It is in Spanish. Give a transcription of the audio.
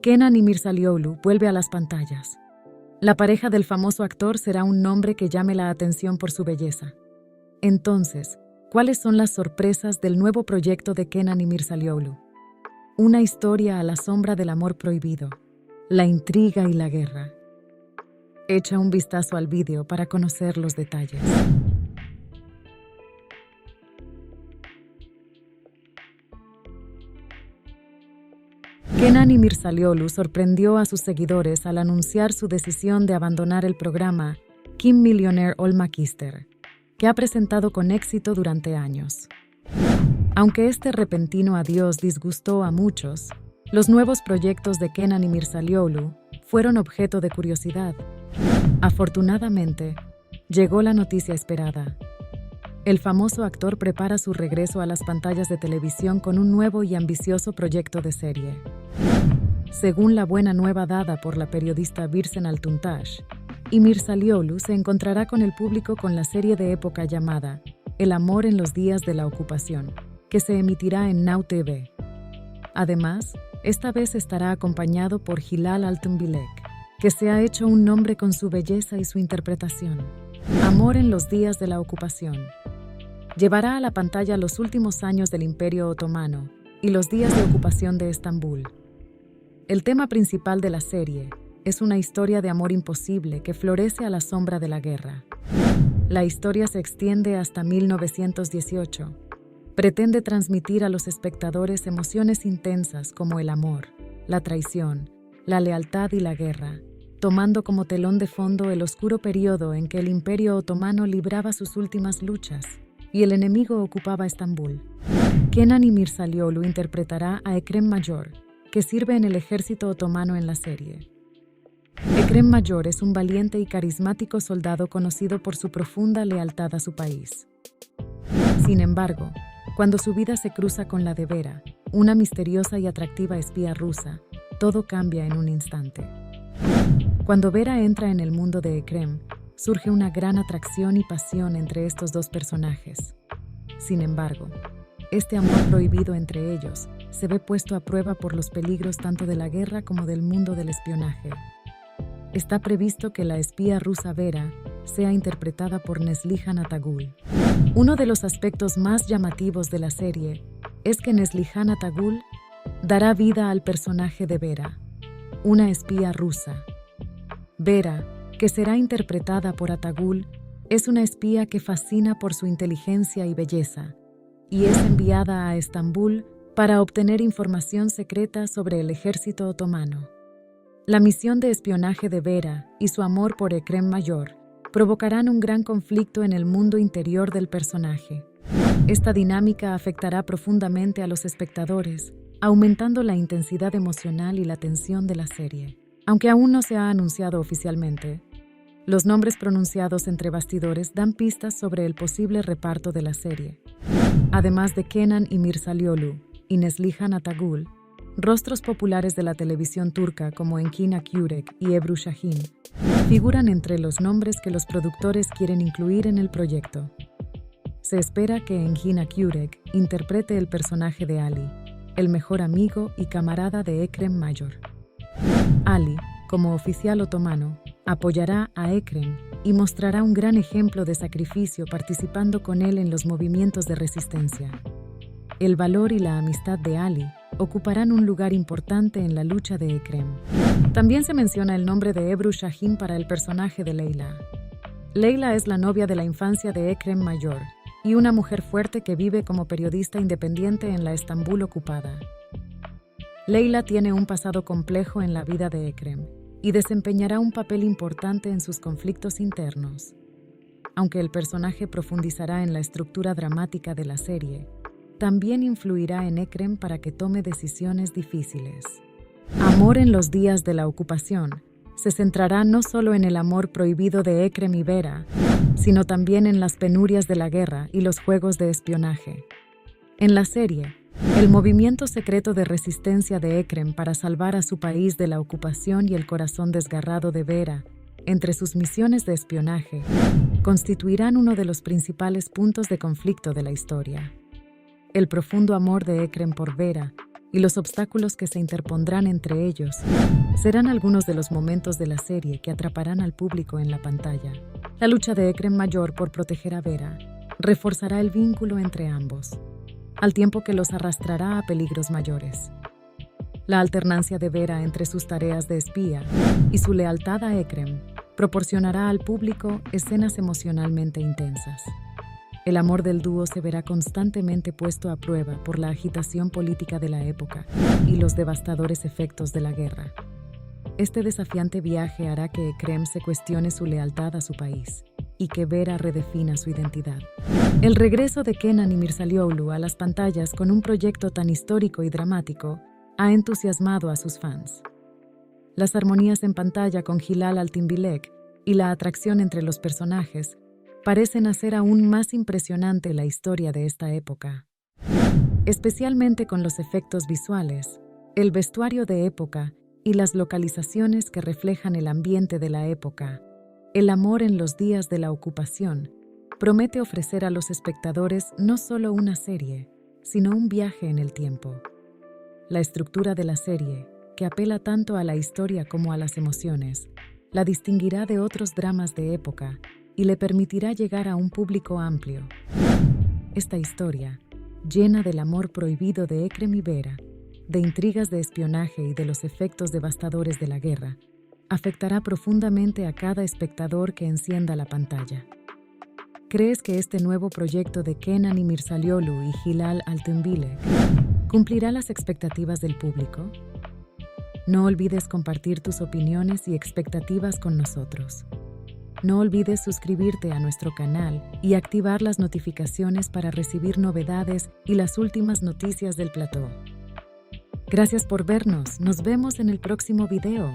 Kenan y Mirzalıoğlu vuelve a las pantallas. La pareja del famoso actor será un nombre que llame la atención por su belleza. Entonces, ¿cuáles son las sorpresas del nuevo proyecto de Kenan y Mirzalıoğlu? Una historia a la sombra del amor prohibido, la intriga y la guerra. Echa un vistazo al vídeo para conocer los detalles. Kenan y Mirzalıoğlu sorprendió a sus seguidores al anunciar su decisión de abandonar el programa Kim Milyoner Olmak İster, que ha presentado con éxito durante años. Aunque este repentino adiós disgustó a muchos, los nuevos proyectos de Kenan y Mirzalıoğlu fueron objeto de curiosidad. Afortunadamente, llegó la noticia esperada. El famoso actor prepara su regreso a las pantallas de televisión con un nuevo y ambicioso proyecto de serie. Según la buena nueva dada por la periodista Birsen Altuntaş, y Mirzalıoğlu se encontrará con el público con la serie de época llamada El amor en los días de la ocupación, que se emitirá en Now TV. Además, esta vez estará acompañado por Hilal Altınbilek, que se ha hecho un nombre con su belleza y su interpretación. Amor en los días de la ocupación. Llevará a la pantalla los últimos años del Imperio Otomano y los días de ocupación de Estambul. El tema principal de la serie es una historia de amor imposible que florece a la sombra de la guerra. La historia se extiende hasta 1918. Pretende transmitir a los espectadores emociones intensas como el amor, la traición, la lealtad y la guerra, tomando como telón de fondo el oscuro periodo en que el Imperio Otomano libraba sus últimas luchas y el enemigo ocupaba Estambul. Kenan y Mirzalıoğlu interpretará a Ekrem Mayor, que sirve en el ejército otomano en la serie. Ekrem Mayor es un valiente y carismático soldado conocido por su profunda lealtad a su país. Sin embargo, cuando su vida se cruza con la de Vera, una misteriosa y atractiva espía rusa, todo cambia en un instante. Cuando Vera entra en el mundo de Ekrem, surge una gran atracción y pasión entre estos dos personajes. Sin embargo, este amor prohibido entre ellos se ve puesto a prueba por los peligros tanto de la guerra como del mundo del espionaje. Está previsto que la espía rusa Vera sea interpretada por Neslihan Atagul. Uno de los aspectos más llamativos de la serie es que Neslihan Atagul dará vida al personaje de Vera, una espía rusa. Vera, que será interpretada por Atagul, es una espía que fascina por su inteligencia y belleza, y es enviada a Estambul para obtener información secreta sobre el ejército otomano. La misión de espionaje de Vera y su amor por Ekrem Mayor provocarán un gran conflicto en el mundo interior del personaje. Esta dinámica afectará profundamente a los espectadores, aumentando la intensidad emocional y la tensión de la serie. Aunque aún no se ha anunciado oficialmente, los nombres pronunciados entre bastidores dan pistas sobre el posible reparto de la serie. Además de Kenan y Mirzalıoğlu y Neslihan Atagul, rostros populares de la televisión turca como Engin Akyürek y Ebru Şahin figuran entre los nombres que los productores quieren incluir en el proyecto. Se espera que Engin Akyürek interprete el personaje de Ali, el mejor amigo y camarada de Ekrem Mayor. Ali, como oficial otomano, apoyará a Ekrem y mostrará un gran ejemplo de sacrificio participando con él en los movimientos de resistencia. El valor y la amistad de Ali ocuparán un lugar importante en la lucha de Ekrem. También se menciona el nombre de Ebru Şahin para el personaje de Leyla. Leyla es la novia de la infancia de Ekrem Mayor y una mujer fuerte que vive como periodista independiente en la Estambul ocupada. Leyla tiene un pasado complejo en la vida de Ekrem y desempeñará un papel importante en sus conflictos internos. Aunque el personaje profundizará en la estructura dramática de la serie, también influirá en Ekrem para que tome decisiones difíciles. Amor en los días de la ocupación se centrará no solo en el amor prohibido de Ekrem y Vera, sino también en las penurias de la guerra y los juegos de espionaje. En la serie, el movimiento secreto de resistencia de Ekrem para salvar a su país de la ocupación y el corazón desgarrado de Vera, entre sus misiones de espionaje, constituirán uno de los principales puntos de conflicto de la historia. El profundo amor de Ekrem por Vera y los obstáculos que se interpondrán entre ellos serán algunos de los momentos de la serie que atraparán al público en la pantalla. La lucha de Ekrem Mayor por proteger a Vera reforzará el vínculo entre ambos, al tiempo que los arrastrará a peligros mayores. La alternancia de Vera entre sus tareas de espía y su lealtad a Ekrem proporcionará al público escenas emocionalmente intensas. El amor del dúo se verá constantemente puesto a prueba por la agitación política de la época y los devastadores efectos de la guerra. Este desafiante viaje hará que Ekrem se cuestione su lealtad a su país y que Vera redefina su identidad. El regreso de Kenan y Mirzalıoğlu a las pantallas con un proyecto tan histórico y dramático ha entusiasmado a sus fans. Las armonías en pantalla con Hilal Altınbilek y la atracción entre los personajes parecen hacer aún más impresionante la historia de esta época. Especialmente con los efectos visuales, el vestuario de época y las localizaciones que reflejan el ambiente de la época, el amor en los días de la ocupación, promete ofrecer a los espectadores no solo una serie, sino un viaje en el tiempo. La estructura de la serie, que apela tanto a la historia como a las emociones, la distinguirá de otros dramas de época y le permitirá llegar a un público amplio. Esta historia, llena del amor prohibido de Ekrem y Vera, de intrigas de espionaje y de los efectos devastadores de la guerra, afectará profundamente a cada espectador que encienda la pantalla. ¿Crees que este nuevo proyecto de Kenan y Mirzalıoğlu y Hilal Altınbilek cumplirá las expectativas del público? No olvides compartir tus opiniones y expectativas con nosotros. No olvides suscribirte a nuestro canal y activar las notificaciones para recibir novedades y las últimas noticias del plató. Gracias por vernos. Nos vemos en el próximo video.